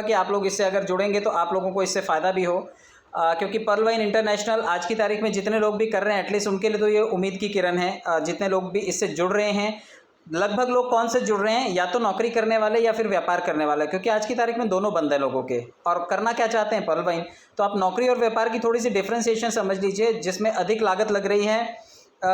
कि आप लोग इससे अगर जुड़ेंगे तो आप लोगों को इससे फ़ायदा भी हो, क्योंकि पर्ल वाइन इंटरनेशनल आज की तारीख में जितने लोग भी कर रहे हैं एटलीस्ट उनके लिए तो ये उम्मीद की किरण है। जितने लोग भी इससे जुड़ रहे हैं, लगभग लोग कौन से जुड़ रहे हैं, या तो नौकरी करने वाले या फिर व्यापार करने वाले, क्योंकि आज की तारीख में दोनों बंद है लोगों के। और करना क्या चाहते हैं पर्ल वाइन, तो आप नौकरी और व्यापार की थोड़ी सी डिफ्रेंसिएशन समझ लीजिए, जिसमें अधिक लागत लग रही है,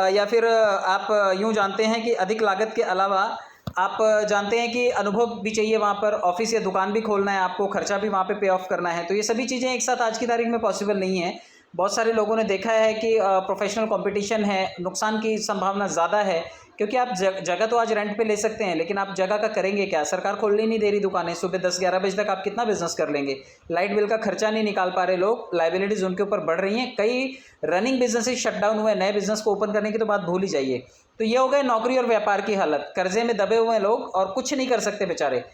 या फिर आप यूँ जानते हैं कि अधिक लागत के अलावा आप जानते हैं कि अनुभव भी चाहिए, वहाँ पर ऑफिस या दुकान भी खोलना है आपको, खर्चा भी वहाँ पे पे ऑफ करना है। तो ये सभी चीज़ें एक साथ आज की तारीख में पॉसिबल नहीं है। बहुत सारे लोगों ने देखा है कि प्रोफेशनल कंपटीशन है, नुकसान की संभावना ज़्यादा है, क्योंकि आप जगह तो आज रेंट पे ले सकते हैं, लेकिन आप जगह का करेंगे क्या? सरकार खोलने नहीं दे रही दुकानें, सुबह 10-11 बजे तक आप कितना बिजनेस कर लेंगे? लाइट बिल का खर्चा नहीं निकाल पा रहे लोग, लाइबिलिटीज़ उनके ऊपर बढ़ रही हैं, कई रनिंग बिजनेसेस शट डाउन हुए, नए बिजनेस को ओपन करने की तो बात भूल ही जाइए। तो ये हो गए नौकरी और व्यापार की हालत, कर्जे में दबे हुए हैं लोग और कुछ नहीं कर सकते बेचारे।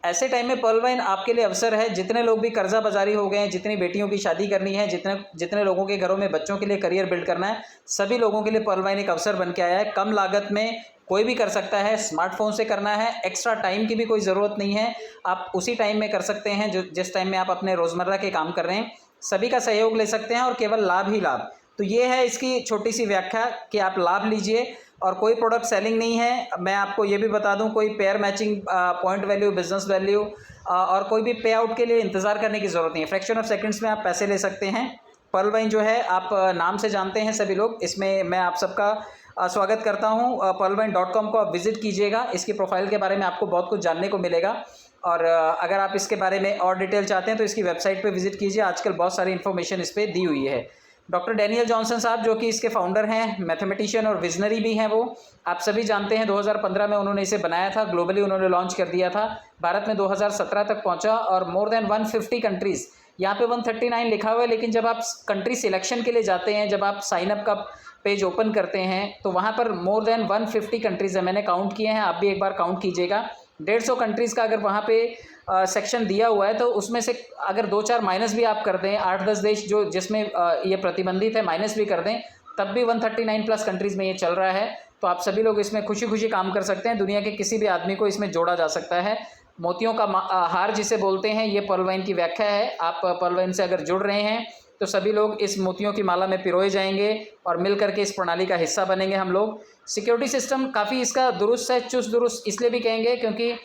ऐसे टाइम में पर्ल वाइन आपके लिए अवसर है। जितने लोग भी कर्जा बाजारी हो गए हैं, जितनी बेटियों की शादी करनी है, जितने जितने लोगों के घरों में बच्चों के लिए करियर बिल्ड करना है, सभी लोगों के लिए पर्ल वाइन एक अवसर बन के आया है। कम लागत में कोई भी कर सकता है, स्मार्टफोन से करना है, एक्स्ट्रा टाइम की भी कोई ज़रूरत नहीं है, आप उसी टाइम में कर सकते हैं जो जिस टाइम में आप अपने रोज़मर्रा के काम कर रहे हैं। सभी का सहयोग ले सकते हैं और केवल लाभ ही लाभ। तो ये है इसकी छोटी सी व्याख्या कि आप लाभ लीजिए, और कोई प्रोडक्ट सेलिंग नहीं है। मैं आपको ये भी बता दूं, कोई pair matching, point value, business value और कोई भी पे आउट के लिए इंतज़ार करने की ज़रूरत नहीं है। फ्रैक्शन ऑफ सेकंड्स में आप पैसे ले सकते हैं। पर्ल वाइन जो है आप नाम से जानते हैं सभी लोग, इसमें मैं आप सबका स्वागत करता हूं। pearlwine.com को आप विज़िट कीजिएगा, इसकी प्रोफाइल के बारे में आपको बहुत कुछ जानने को मिलेगा। और अगर आप इसके बारे में और डिटेल चाहते हैं तो इसकी वेबसाइट पे विज़िट कीजिए, आजकल बहुत सारी इन्फॉर्मेशन इस पर दी हुई है। डॉक्टर डैनियल जॉनसन साहब जो कि इसके फाउंडर हैं, मैथमेटिशियन और विजनरी भी हैं, वो आप सभी जानते हैं 2015 में उन्होंने इसे बनाया था, ग्लोबली उन्होंने लॉन्च कर दिया था, भारत में 2017 तक पहुंचा और मोर देन 150 कंट्रीज़, यहाँ पे 139 लिखा हुआ है, लेकिन जब आप कंट्री सिलेक्शन के लिए जाते हैं, जब आप साइन अप का पेज ओपन करते हैं तो वहाँ पर मोर देन 150 कंट्रीज़ है, मैंने काउंट किए हैं, आप भी एक बार काउंट कीजिएगा। 150 कंट्रीज़ का अगर वहाँ पे सेक्शन दिया हुआ है, तो उसमें से अगर 2-4 माइनस भी आप कर दें, 8-10 देश जो जिसमें ये प्रतिबंधित है माइनस भी कर दें, तब भी 139 प्लस कंट्रीज़ में ये चल रहा है। तो आप सभी लोग इसमें खुशी खुशी काम कर सकते हैं, दुनिया के किसी भी आदमी को इसमें जोड़ा जा सकता है। मोतियों का हार जिसे बोलते हैं, ये पर्ल वाइन की व्याख्या है। आप पर्ल वाइन से अगर जुड़ रहे हैं तो सभी लोग इस मोतियों की माला में पिरोए जाएंगे और मिल करके इस प्रणाली का हिस्सा बनेंगे हम लोग। सिक्योरिटी सिस्टम काफ़ी इसका दुरुस्त है, चुस्त दुरुस्त इसलिए भी कहेंगे क्योंकि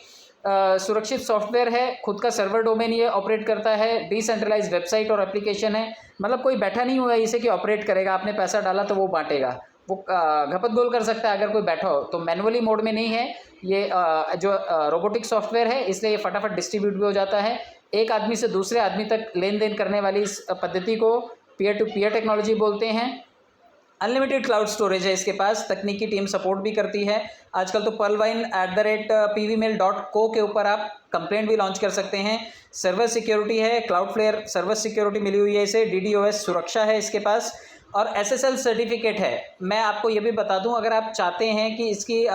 सुरक्षित सॉफ्टवेयर है, खुद का सर्वर डोमेन ये ऑपरेट करता है, डिसेंट्रलाइज वेबसाइट और एप्लीकेशन है, मतलब कोई बैठा नहीं हुआ है इसे कि ऑपरेट करेगा, आपने पैसा डाला तो वो बांटेगा, वो घपत गोल कर सकता है अगर कोई बैठा हो। तो मैनुअली मोड में नहीं है ये, जो रोबोटिक सॉफ्टवेयर है, इसलिए ये फटाफट डिस्ट्रीब्यूट भी हो जाता है। एक आदमी से दूसरे आदमी तक लेन देन करने वाली इस पद्धति को पीयर टू पीयर टेक्नोलॉजी बोलते हैं। अनलिमिटेड क्लाउड स्टोरेज है इसके पास, तकनीकी टीम सपोर्ट भी करती है। आजकल तो pearlwine@pvmail.co के ऊपर आप कंप्लेंट भी लॉन्च कर सकते हैं। सर्वर सिक्योरिटी है, क्लाउडफ्लेयर सर्वर सिक्योरिटी मिली हुई है इसे, DDoS सुरक्षा है इसके पास, और SSL सर्टिफिकेट है। मैं आपको ये भी बता दूं, अगर आप चाहते हैं कि इसकी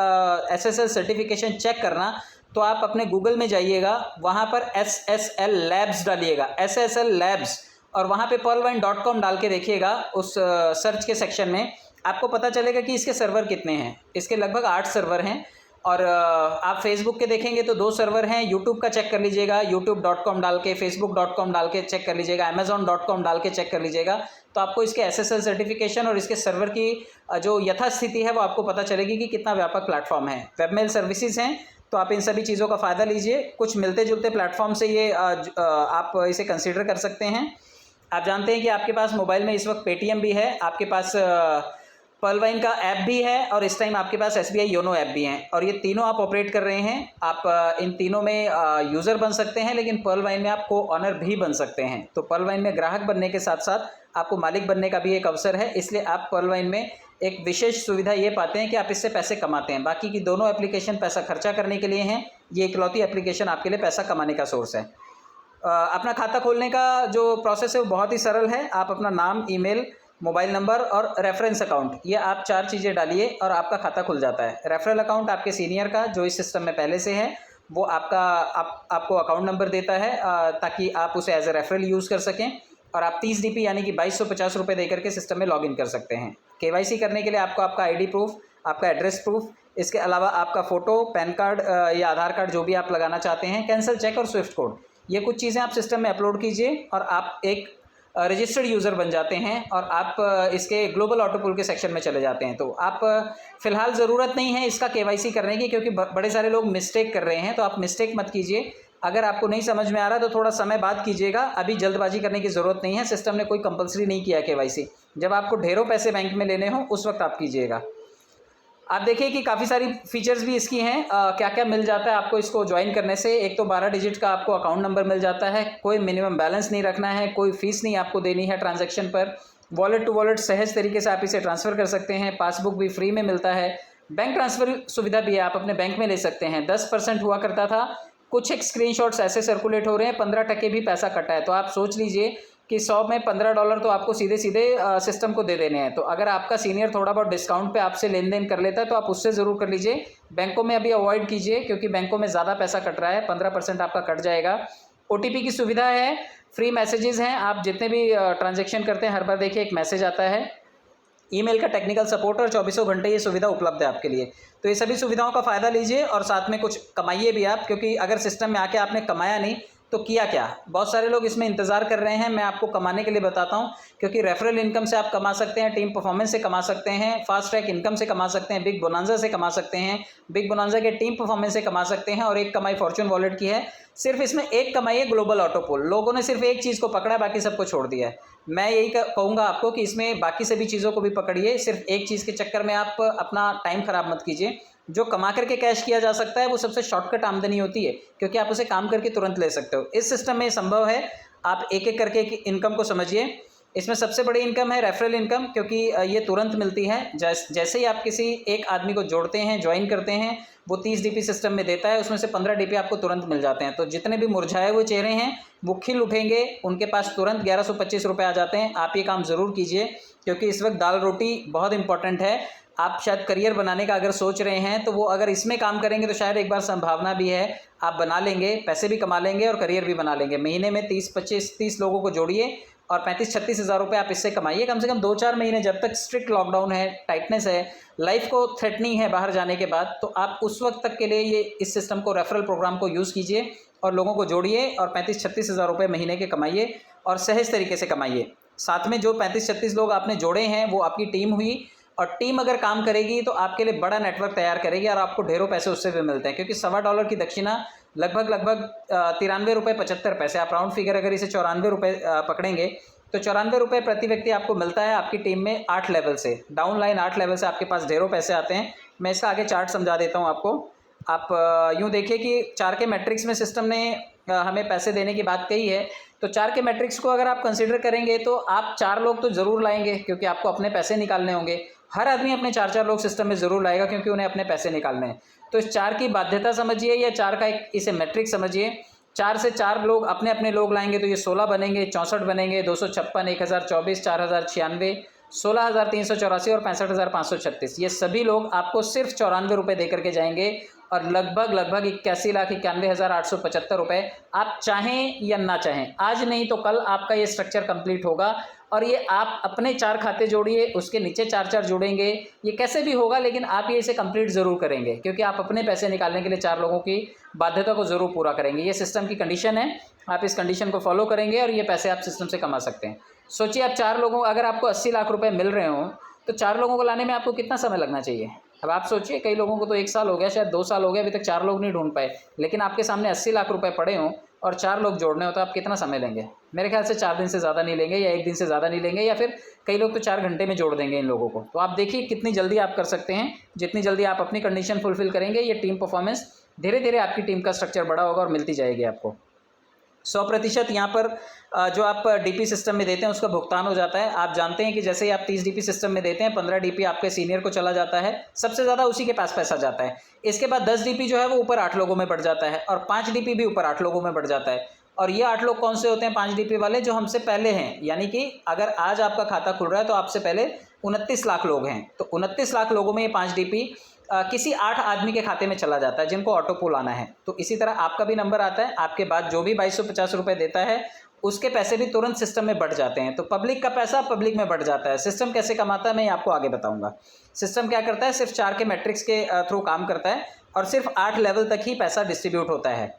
SSL सर्टिफिकेशन चेक करना, तो आप अपने गूगल में जाइएगा, वहाँ पर SSL लैब्स डालिएगा, SSL लैब्स, और वहाँ पे pearlwine.com डाल के देखिएगा, उस सर्च के सेक्शन में आपको पता चलेगा कि इसके सर्वर कितने हैं। इसके लगभग 8 सर्वर हैं, और आप फेसबुक के देखेंगे तो 2 सर्वर हैं। यूट्यूब का चेक कर लीजिएगा, youtube.com डाल के, facebook.com डाल के चेक कर लीजिएगा, amazon.com डाल के चेक कर लीजिएगा, तो आपको इसके SSL सर्टिफिकेशन और इसके सर्वर की जो यथास्थिति है वो आपको पता चलेगी कि कितना व्यापक प्लेटफॉर्म है। वेबमेल सर्विसेज हैं, तो आप इन सभी चीज़ों का फ़ायदा लीजिए। कुछ मिलते जुलते प्लेटफॉर्म से ये आप इसे कंसिडर कर सकते हैं। आप जानते हैं कि आपके पास मोबाइल में इस वक्त पेटीएम भी है, आपके पास पर्ल वाइन का ऐप भी है, और इस टाइम आपके पास SBI योनो ऐप भी हैं, और ये तीनों आप ऑपरेट कर रहे हैं। आप इन तीनों में यूज़र बन सकते हैं, लेकिन पर्ल वाइन में आप को ऑनर भी बन सकते हैं। तो पर्ल वाइन में ग्राहक बनने के साथ साथ आपको मालिक बनने का भी एक अवसर है, इसलिए आप पर्ल वाइन में एक विशेष सुविधा ये पाते हैं कि आप इससे पैसे कमाते हैं। बाकी की दोनों एप्लीकेशन पैसा खर्चा करने के लिए हैं, ये इकलौती एप्लीकेशन आपके लिए पैसा कमाने का सोर्स है। अपना खाता खोलने का जो प्रोसेस है वो बहुत ही सरल है। आप अपना नाम, ईमेल, मोबाइल नंबर और रेफरेंस अकाउंट, ये आप 4 चीज़ें डालिए और आपका खाता खुल जाता है। रेफरल अकाउंट आपके सीनियर का जो इस सिस्टम में पहले से है, वो आपको अकाउंट नंबर देता है ताकि आप उसे एज ए रेफरल यूज़ कर सकें, और आप 30 DP यानी कि 2250 रुपये दे करके सिस्टम में लॉगिन कर सकते हैं। KYC करने के लिए आपको आपका ID प्रूफ, आपका एड्रेस प्रूफ, इसके अलावा आपका फ़ोटो, पैन कार्ड या आधार कार्ड जो भी आप लगाना चाहते हैं, कैंसिल चेक और स्विफ्ट कोड, ये कुछ चीज़ें आप सिस्टम में अपलोड कीजिए और आप एक रजिस्टर्ड यूज़र बन जाते हैं और आप इसके ग्लोबल ऑटो पुल के सेक्शन में चले जाते हैं। तो आप फ़िलहाल ज़रूरत नहीं है इसका केवाईसी करने की, क्योंकि बड़े सारे लोग मिस्टेक कर रहे हैं, तो आप मिस्टेक मत कीजिए। अगर आपको नहीं समझ में आ रहा तो थोड़ा समय बाद कीजिएगा, अभी जल्दबाजी करने की ज़रूरत नहीं है। सिस्टम ने कोई कंपल्सरी नहीं किया है केवाईसी। जब आपको ढेरों पैसे बैंक में लेने हों उस वक्त आप कीजिएगा। आप देखिए कि काफ़ी सारी फीचर्स भी इसकी हैं। क्या क्या मिल जाता है आपको इसको ज्वाइन करने से। एक तो 12 डिजिट का आपको अकाउंट नंबर मिल जाता है, कोई मिनिमम बैलेंस नहीं रखना है, कोई फ़ीस नहीं आपको देनी है ट्रांजैक्शन पर, वॉलेट टू वॉलेट सहज तरीके से आप इसे ट्रांसफ़र कर सकते हैं, पासबुक भी फ्री में मिलता है, बैंक ट्रांसफ़र सुविधा भी है, आप अपने बैंक में ले सकते हैं। 10% हुआ करता था, कुछ एक स्क्रीनशॉट्स ऐसे सर्कुलेट हो रहे हैं 15% भी पैसा कटा है। तो आप सोच लीजिए कि 100 में $15 तो आपको सीधे सीधे सिस्टम को दे देने हैं। तो अगर आपका सीनियर थोड़ा बहुत डिस्काउंट पे आपसे लेन देन कर लेता है तो आप उससे ज़रूर कर लीजिए। बैंकों में अभी अवॉइड कीजिए, क्योंकि बैंकों में ज़्यादा पैसा कट रहा है, 15% आपका कट जाएगा। OTP की सुविधा है, फ्री मैसेजेस हैं, आप जितने भी ट्रांजेक्शन करते हैं हर बार देखिए एक मैसेज आता है। ईमेल का टेक्निकल सपोर्ट और 24 घंटे ये सुविधा उपलब्ध है आपके लिए। तो ये सभी सुविधाओं का फ़ायदा लीजिए और साथ में कुछ कमाइए भी आप, क्योंकि अगर सिस्टम में आके आपने कमाया नहीं तो किया क्या। बहुत सारे लोग इसमें इंतज़ार कर रहे हैं, मैं आपको कमाने के लिए बताता हूँ। क्योंकि रेफरल इनकम से आप कमा सकते हैं, टीम परफॉर्मेंस से कमा सकते हैं, फास्ट ट्रैक इनकम से कमा सकते हैं, बिग बोनांजा से कमा सकते हैं, बिग बोनांजा के टीम परफॉर्मेंस से कमा सकते हैं, और एक कमाई फॉर्च्यून वॉलेट की है। सिर्फ इसमें एक कमाई है ग्लोबल ऑटो पुल। लोगों ने सिर्फ एक चीज़ को पकड़ा है, बाकी सबको छोड़ दिया है। मैं यही कहूँगा आपको कि इसमें बाकी सभी चीज़ों को भी पकड़िए, सिर्फ एक चीज़ के चक्कर में आप अपना टाइम ख़राब मत कीजिए। जो कमा करके कैश किया जा सकता है वो सबसे शॉर्टकट आमदनी होती है, क्योंकि आप उसे काम करके तुरंत ले सकते हो। इस सिस्टम में संभव है। आप एक एक करके इनकम को समझिए। इसमें सबसे बड़ी इनकम है रेफरल इनकम, क्योंकि ये तुरंत मिलती है। जैसे ही आप किसी एक आदमी को जोड़ते हैं, ज्वाइन करते हैं, वो 30 DP सिस्टम में देता है, उसमें से 15 DP आपको तुरंत मिल जाते हैं। तो जितने भी मुरझाए हुए चेहरे हैं वो खिल उठेंगे, उनके पास तुरंत 1125 रुपये आ जाते हैं। आप ये काम ज़रूर कीजिए, क्योंकि इस वक्त दाल रोटी बहुत इंपॉर्टेंट है। आप शायद करियर बनाने का अगर सोच रहे हैं तो वो अगर इसमें काम करेंगे तो शायद एक बार संभावना भी है आप बना लेंगे, पैसे भी कमा लेंगे और करियर भी बना लेंगे। महीने में 30 लोगों को जोड़िए और 35-36 हज़ार रुपये आप इससे कमाइए कम से कम 2-4 महीने, जब तक स्ट्रिक्ट लॉकडाउन है, टाइटनेस है, लाइफ को थ्रेटनिंग है बाहर जाने के बाद। तो आप उस वक्त तक के लिए ये इस सिस्टम को, रेफरल प्रोग्राम को यूज़ कीजिए और लोगों को जोड़िए और 35-36 हज़ार रुपये महीने के कमाइए और सहज तरीके से कमाइए। साथ में जो 35-36 लोग आपने जोड़े हैं वो आपकी टीम हुई, और टीम अगर काम करेगी तो आपके लिए बड़ा नेटवर्क तैयार करेगी और आपको ढेरों पैसे उससे भी मिलते हैं। क्योंकि $1.25 की दक्षिणा लगभग 93 रुपये 75 पैसे, आप राउंड फिगर अगर इसे 94 रुपये पकड़ेंगे तो 94 रुपये प्रति व्यक्ति आपको मिलता है। आपकी टीम में 8 लेवल से, डाउन लाइन 8 लेवल से आपके पास ढेरों पैसे आते हैं। मैं इसका आगे चार्ट समझा देता हूँ आपको। आप यूँ देखिए कि 4 के मैट्रिक्स में सिस्टम ने हमें पैसे देने की बात कही है। तो 4 के मैट्रिक्स को अगर आप कंसिडर करेंगे तो आप 4 लोग तो ज़रूर लाएंगे, क्योंकि आपको अपने पैसे निकालने होंगे। हर आदमी अपने 4-4 लोग सिस्टम में ज़रूर लाएगा, क्योंकि उन्हें अपने पैसे निकालने हैं। तो इस 4 की बाध्यता समझिए, या 4 का एक इसे मैट्रिक्स समझिए। 4 से 4 लोग अपने अपने लोग लाएंगे तो ये 16 बनेंगे, 64 बनेंगे, 256, 1024, 4096, 16,384 और 65,536। ये सभी लोग आपको सिर्फ 94 रुपये दे करके जाएंगे और लगभग 81,91,875 रुपये। आप चाहें या ना चाहें, आज नहीं तो कल आपका ये स्ट्रक्चर कंप्लीट होगा। और ये आप अपने 4 खाते जोड़िए, उसके नीचे 4-4 जोड़ेंगे, ये कैसे भी होगा, लेकिन आप ये इसे कंप्लीट ज़रूर करेंगे, क्योंकि आप अपने पैसे निकालने के लिए 4 लोगों की बाध्यता को ज़रूर पूरा करेंगे। ये सिस्टम की कंडीशन है, आप इस कंडीशन को फॉलो करेंगे और ये पैसे आप सिस्टम से कमा सकते हैं। सोचिए आप 4 लोगों, अगर आपको 80 लाख रुपए मिल रहे हों तो 4 लोगों को लाने में आपको कितना समय लगना चाहिए। अब आप सोचिए, कई लोगों को तो 1 साल हो गया, शायद 2 साल हो गए, अभी तक 4 लोग नहीं ढूंढ पाए। लेकिन आपके सामने 80 लाख रुपए पड़े हों और 4 लोग जोड़ने हो तो आप कितना समय लेंगे। मेरे ख्याल से 4 दिन से ज़्यादा नहीं लेंगे, या 1 दिन से ज़्यादा नहीं लेंगे, या फिर कई लोग तो 4 घंटे में जोड़ देंगे इन लोगों को। तो आप देखिए कितनी जल्दी आप कर सकते हैं। जितनी जल्दी आप अपनी कंडीशन फुलफिल करेंगे, ये टीम परफॉर्मेंस धीरे धीरे आपकी टीम का स्ट्रक्चर बड़ा होगा और मिलती जाएगी आपको। 100% यहाँ पर जो आप DP सिस्टम में देते हैं उसका भुगतान हो जाता है। आप जानते हैं कि जैसे ही आप 30 DP सिस्टम में देते हैं, 15 DP आपके सीनियर को चला जाता है, सबसे ज़्यादा उसी के पास पैसा जाता है। इसके बाद 10 DP जो है वो ऊपर 8 लोगों में बढ़ जाता है, और 5 DP भी ऊपर 8 लोगों में बढ़ जाता है। और ये 8 लोग कौन से होते हैं? 5 DP वाले जो हमसे पहले हैं, यानी कि अगर आज आपका खाता खुल रहा है तो आपसे पहले 29 लाख लोग हैं। तो 29 लाख लोगों में ये 5 DP किसी 8 आदमी के खाते में चला जाता है जिनको ऑटो पुल आना है। तो इसी तरह आपका भी नंबर आता है, आपके बाद जो भी 2250 रुपये देता है उसके पैसे भी तुरंत सिस्टम में बढ़ जाते हैं। तो पब्लिक का पैसा पब्लिक में बढ़ जाता है। सिस्टम कैसे कमाता है मैं आपको आगे बताऊंगा। सिस्टम क्या करता है, सिर्फ 4 के मैट्रिक्स के थ्रू काम करता है और सिर्फ 8 लेवल तक ही पैसा डिस्ट्रीब्यूट होता है।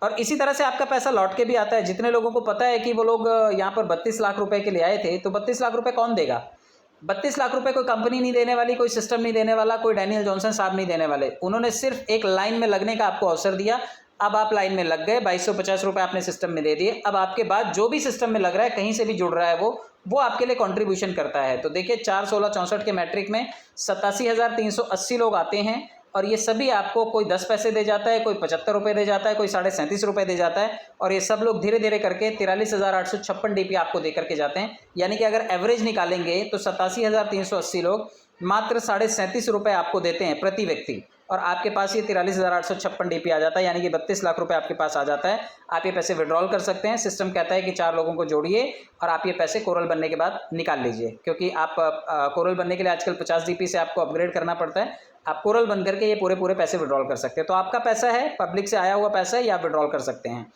और इसी तरह से आपका पैसा लौट के भी आता है। जितने लोगों को पता है कि वो लोग यहाँ पर 32 लाख रुपए के लिए आए थे, तो 32 लाख रुपए कौन देगा? 32 लाख रुपए कोई कंपनी नहीं देने वाली, कोई सिस्टम नहीं देने वाला, कोई डैनियल जॉनसन साहब नहीं देने वाले। उन्होंने सिर्फ एक लाइन में लगने का आपको अवसर दिया। अब आप लाइन में लग गए, 2250 रुपए आपने सिस्टम में दे दिए। अब आपके बाद जो भी सिस्टम में लग रहा है, कहीं से भी जुड़ रहा है, वो आपके लिए कंट्रीब्यूशन करता है। तो देखिए 4 16 64 के मैट्रिक में 87,380 लोग आते हैं और ये सभी आपको कोई 10 पैसे दे जाता है, कोई 75 रुपये दे जाता है, कोई 37.5 रुपये दे जाता है और ये सब लोग धीरे धीरे करके 43,856 डीपी आपको दे करके जाते हैं। यानी कि अगर एवरेज निकालेंगे तो 87,380 लोग मात्र 37.5 रुपये आपको देते हैं प्रति व्यक्ति और आपके पास ये 43,856 डीपी आ जाता है, यानी कि 32 लाख रुपए आपके पास आ जाता है। आप ये पैसे विड्रॉल कर सकते हैं। सिस्टम कहता है कि 4 लोगों को जोड़िए और आप ये पैसे कोरल बनने के बाद निकाल लीजिए, क्योंकि आप कोरल बनने के लिए आजकल 50 डीपी से आपको अपग्रेड करना पड़ता है। आप कोरल बन करके ये पूरे पैसे विड्रॉल कर सकते हैं। तो आपका पैसा है, पब्लिक से आया हुआ पैसा है, ये आप विड्रॉल कर सकते हैं।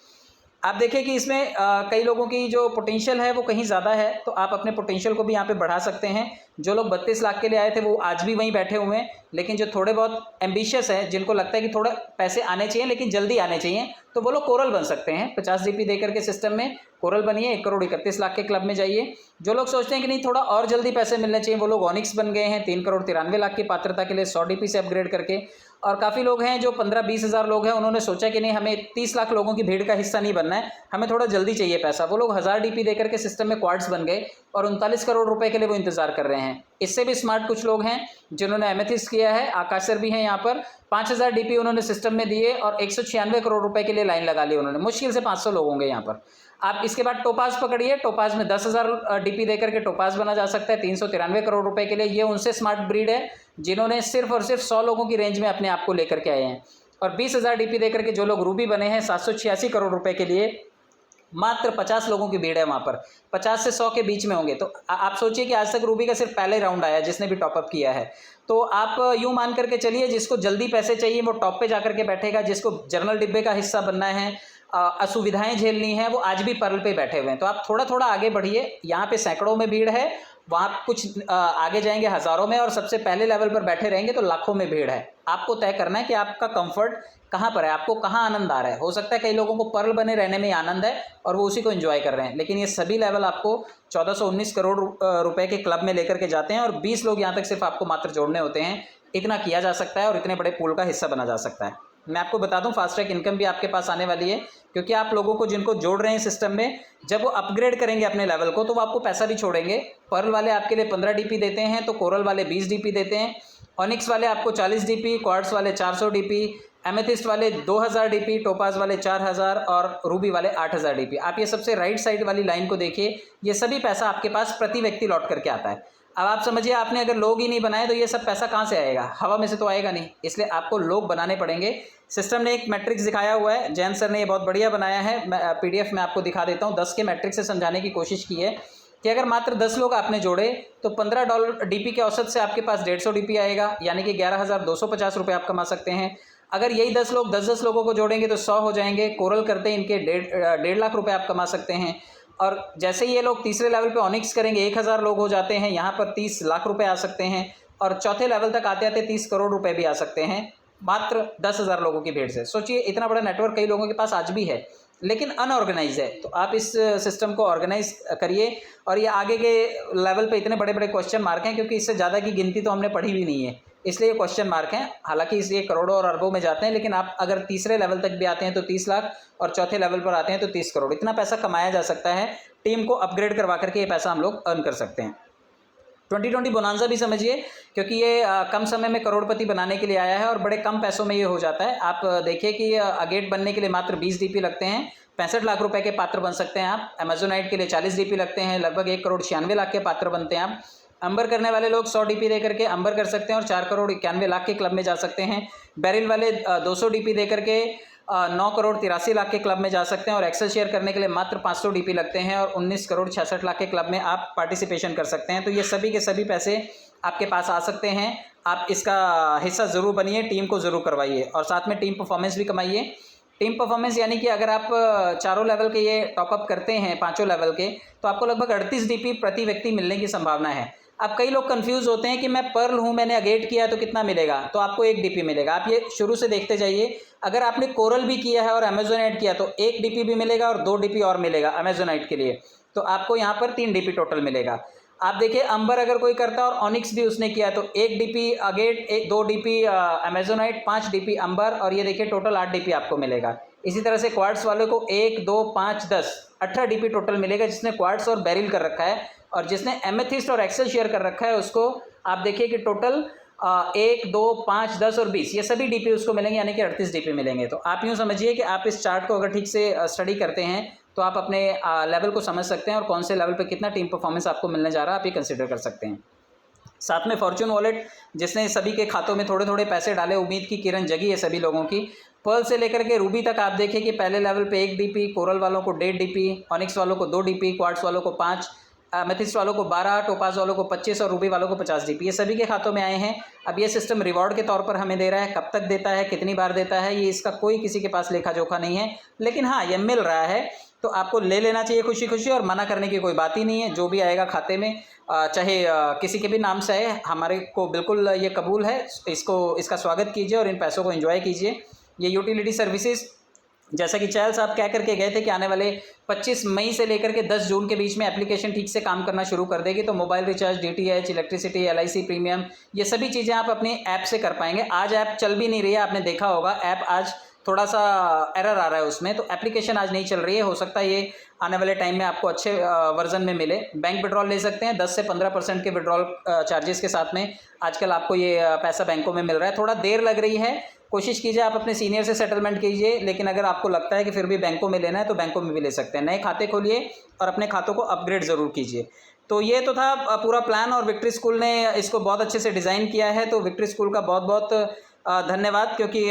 आप देखिए कि इसमें कई लोगों की जो पोटेंशियल है वो कहीं ज़्यादा है, तो आप अपने पोटेंशियल को भी यहाँ पे बढ़ा सकते हैं। जो लोग 32 लाख के लिए आए थे वो आज भी वहीं बैठे हुए हैं, लेकिन जो थोड़े बहुत एम्बिशियस है, जिनको लगता है कि थोड़े पैसे आने चाहिए लेकिन जल्दी आने चाहिए, तो वो लोग कोरल बन सकते हैं। 50 डीपी दे करके सिस्टम में कोरल बनिए, 1,31,00,000 के क्लब में जाइए। जो लोग सोचते हैं कि नहीं थोड़ा और जल्दी पैसे मिलने चाहिए, वो लोग ऑनिक्स बन गए हैं 3,93,00,000 की पात्रता के लिए 100 डीपी से अपग्रेड करके। और काफ़ी लोग हैं जो 15-20 हज़ार लोग हैं, उन्होंने सोचा कि नहीं हमें 30 लाख लोगों की भीड़ का हिस्सा नहीं बनना है, हमें थोड़ा जल्दी चाहिए पैसा। वो लोग 1000 डीपी देकर के सिस्टम में क्वार्ट्स बन गए और 39 करोड़ रुपए के लिए वो इंतजार कर रहे हैं। इससे भी स्मार्ट कुछ लोग हैं जिन्होंने एमेथिस्ट किया है, आकाश सर भी हैं यहाँ पर। 5000 डीपी उन्होंने सिस्टम में दिए और 196 करोड़ रुपए के लिए लाइन लगा ली उन्होंने। मुश्किल से 500 लोग होंगे यहाँ पर। आप इसके बाद टोपाज पकड़िए, टोपाज में 10,000 डीपी देकर के टोपाज बना जा सकता है 393 करोड़ रुपए के लिए। ये उनसे स्मार्ट ब्रीड है जिन्होंने सिर्फ और सिर्फ 100 लोगों की रेंज में अपने आप को लेकर के आए हैं। और 20,000 डीपी देकर के जो लोग रूबी बने हैं 786 करोड़ रुपए के लिए, मात्र 50 लोगों की भीड़ है वहाँ पर, 50 से 100 के बीच में होंगे। तो आप सोचिए कि आज तक रूबी का सिर्फ पहले राउंड आया जिसने भी टॉपअप किया है। तो आप यूँ मान करके चलिए जिसको जल्दी पैसे चाहिए वो टॉप पे जाकर के बैठेगा, जिसको जनरल डिब्बे का हिस्सा बनना है, असुविधाएं झेलनी है, वो आज भी पर्ल पे बैठे हुए हैं। तो आप थोड़ा थोड़ा आगे बढ़िए। यहाँ पे सैकड़ों में भीड़ है, वहाँ कुछ आगे जाएंगे हज़ारों में और सबसे पहले लेवल पर बैठे रहेंगे तो लाखों में भीड़ है। आपको तय करना है कि आपका कंफर्ट कहाँ पर है, आपको कहाँ आनंद आ रहा है। हो सकता है कई लोगों को पर्ल बने रहने में आनंद है और वो उसी को एंजॉय कर रहे हैं, लेकिन ये सभी लेवल आपको 1419 करोड़ रुपए के क्लब में लेकर के जाते हैं और 20 लोग यहाँ तक सिर्फ आपको मात्र जोड़ने होते हैं। इतना किया जा सकता है और इतने बड़े पूल का हिस्सा बना जा सकता है। मैं आपको बता दूं फास्ट ट्रैक इनकम भी आपके पास आने वाली है, क्योंकि आप लोगों को जिनको जोड़ रहे हैं सिस्टम में, जब वो अपग्रेड करेंगे अपने लेवल को तो वो आपको पैसा भी छोड़ेंगे। पर्ल वाले आपके लिए 15 डीपी देते हैं, तो कोरल वाले 20 डीपी देते हैं, ऑनिक्स वाले आपको 40 डीपी, क्वार्ट्स वाले 400 डीपी, एमेथिस्ट वाले 2000 डीपी, टोपाज वाले 4000 और रूबी वाले 8000 डीपी। आप ये सबसे राइट साइड वाली लाइन को देखिए, ये सभी पैसा आपके पास प्रति व्यक्ति लौट करके आता है। अब आप समझिए आपने अगर लोग ही नहीं बनाए तो ये सब पैसा कहाँ से आएगा? हवा में से तो आएगा नहीं, इसलिए आपको लोग बनाने पड़ेंगे। सिस्टम ने एक मैट्रिक्स दिखाया हुआ है, जैन सर ने ये बहुत बढ़िया बनाया है। मैं PDF में आपको दिखा देता हूँ। 10 के मैट्रिक्स से समझाने की कोशिश की है कि अगर मात्र 10 लोग आपने जोड़े तो $15 डीपी के औसत से आपके पास 150 डीपी आएगा, यानी कि 11,250 रुपये आप कमा सकते हैं। अगर यही 10 लोग 10-10 लोगों को जोड़ेंगे तो 100 हो जाएंगे। कोरल करते इनके 1.5 लाख रुपये आप कमा सकते हैं। और जैसे ही ये लोग तीसरे लेवल पे ऑनिक्स करेंगे 1000 लोग हो जाते हैं, यहाँ पर 30 लाख रुपए आ सकते हैं और चौथे लेवल तक आते आते 30 करोड़ रुपए भी आ सकते हैं मात्र 10,000 लोगों की भीड़ से। सोचिए इतना बड़ा नेटवर्क कई लोगों के पास आज भी है, लेकिन अनऑर्गेनाइज है। तो आप इस सिस्टम को ऑर्गेनाइज करिए। और ये आगे के लेवल पे इतने बड़े बड़े क्वेश्चन मार्क हैं, क्योंकि इससे ज़्यादा की गिनती तो हमने पढ़ी भी नहीं है, इसलिए ये क्वेश्चन मार्क हैं। हालांकि इसलिए करोड़ों और अरबों में जाते हैं, लेकिन आप अगर तीसरे लेवल तक भी आते हैं तो 30 लाख और चौथे लेवल पर आते हैं तो 30 करोड़। इतना पैसा कमाया जा सकता है। टीम को अपग्रेड करवा करके ये पैसा हम लोग अर्न कर सकते हैं। 2020 बोनांजा भी समझिए, क्योंकि ये कम समय में करोड़पति बनाने के लिए आया है और बड़े कम पैसों में ये हो जाता है। आप देखिए कि अगेट बनने के लिए मात्र 20 डीपी लगते हैं, 65 लाख रुपए के पात्र बन सकते हैं आप। अमेजोनाइट के लिए 40 डीपी लगते हैं, लगभग 1,96,00,000 के पात्र बनते हैं आप। अंबर करने वाले लोग 100 डीपी दे करके अंबर कर सकते हैं और 4,91,00,000 के क्लब में जा सकते हैं। बैरिल वाले 200 डीपी दे करके 9,83,00,000 के क्लब में जा सकते हैं और एक्सेल शेयर करने के लिए मात्र 500 डीपी लगते हैं और 19,66,00,000 के क्लब में आप पार्टिसिपेशन कर सकते हैं। तो ये सभी के सभी पैसे आपके पास आ सकते हैं। आप इसका हिस्सा ज़रूर बनिए, टीम को ज़रूर करवाइए और साथ में टीम परफॉर्मेंस भी कमाइए। टीम परफॉर्मेंस यानी कि अगर आप चारों लेवल के ये टॉपअप करते हैं, पाँचों लेवल के, तो आपको लगभग 38 डीपी प्रति व्यक्ति मिलने की संभावना है। अब कई लोग कंफ्यूज होते हैं कि मैं पर्ल हूँ, मैंने अगेट किया तो कितना मिलेगा, तो आपको 1 डीपी मिलेगा। आप ये शुरू से देखते जाइए, अगर आपने कोरल भी किया है और अमेजोनाइट किया तो 1 डीपी भी मिलेगा और 2 डीपी और मिलेगा अमेजोनाइट के लिए, तो आपको यहाँ पर 3 डीपी टोटल मिलेगा। आप देखिए अंबर अगर कोई करता है और ऑनिक्स भी उसने किया तो 1 DP agate, 2 DP amazonite, 5 DP अंबर, और ये देखिए टोटल 8 डीपी आपको मिलेगा। इसी तरह से क्वार्ट्स वाले को 1, 2, 5, 10, 18 डीपी टोटल मिलेगा जिसने क्वार्ट्स और बेरिल कर रखा है, और जिसने एमेथिस्ट और एक्सेल शेयर कर रखा है उसको आप देखिए कि टोटल 1, 2, 5, 10 और 20 ये सभी डीपी उसको मिलेंगे, यानी कि 38 डीपी मिलेंगे। तो आप यूँ समझिए कि आप इस चार्ट को अगर ठीक से स्टडी करते हैं तो आप अपने लेवल को समझ सकते हैं और कौन से लेवल पे कितना टीम परफॉर्मेंस आपको मिलने जा रहा है आप ये कंसिडर कर सकते हैं। साथ में फॉर्च्यून वॉलेट जिसने सभी के खातों में थोड़े थोड़े पैसे डाले, उम्मीद की किरण जगी है सभी लोगों की। पर्ल से लेकर के रूबी तक आप देखिए कि पहले लेवल पे 1 डीपी, कोरल वालों को 1.5 डीपी, ऑनिक्स वालों को 2 डीपी, क्वार्ट्स वालों को 5, एमेथिस्ट वालों को 12, टोपाज वालों को 25 और रूबी वालों को 50 डीपी, ये सभी के खातों में आए हैं। अब ये सिस्टम रिवॉर्ड के तौर पर हमें दे रहा है, कब तक देता है, कितनी बार देता है, ये इसका कोई किसी के पास लेखा जोखा नहीं है, लेकिन हाँ ये मिल रहा है तो आपको ले लेना चाहिए खुशी खुशी, और मना करने की कोई बात ही नहीं है। जो भी आएगा खाते में चाहे किसी के भी नाम से आए, हमारे को बिल्कुल ये कबूल है, इसका स्वागत कीजिए और इन पैसों को एंजॉय कीजिए। ये यूटिलिटी सर्विसेज जैसा कि चहल साहब कह करके गए थे कि आने वाले 25 मई से लेकर के 10 जून के बीच में एप्लीकेशन ठीक से काम करना शुरू कर देगी, तो mobile recharge, DTH, electricity, LIC premium, ये सभी चीज़ें आप अपनी ऐप से कर पाएंगे। आज ऐप चल भी नहीं रही है, आपने देखा होगा ऐप आज थोड़ा सा एरर आ रहा है उसमें, तो एप्लीकेशन आज नहीं चल रही है। हो सकता है ये आने वाले टाइम में आपको अच्छे वर्जन में मिले। बैंक विड्रॉल ले सकते हैं 10 से 15% के विड्रॉल चार्जेस के साथ में आजकल आपको ये पैसा बैंकों में मिल रहा है। थोड़ा देर लग रही है, कोशिश कीजिए आप अपने सीनियर से सेटलमेंट कीजिए, लेकिन अगर आपको लगता है कि फिर भी बैंकों में लेना है तो बैंकों में भी ले सकते हैं। नए खाते खोलिए और अपने खातों को अपग्रेड ज़रूर कीजिए। तो ये तो था पूरा प्लान, और विक्ट्री स्कूल ने इसको बहुत अच्छे से डिज़ाइन किया है, तो विक्ट्री स्कूल का बहुत बहुत धन्यवाद, क्योंकि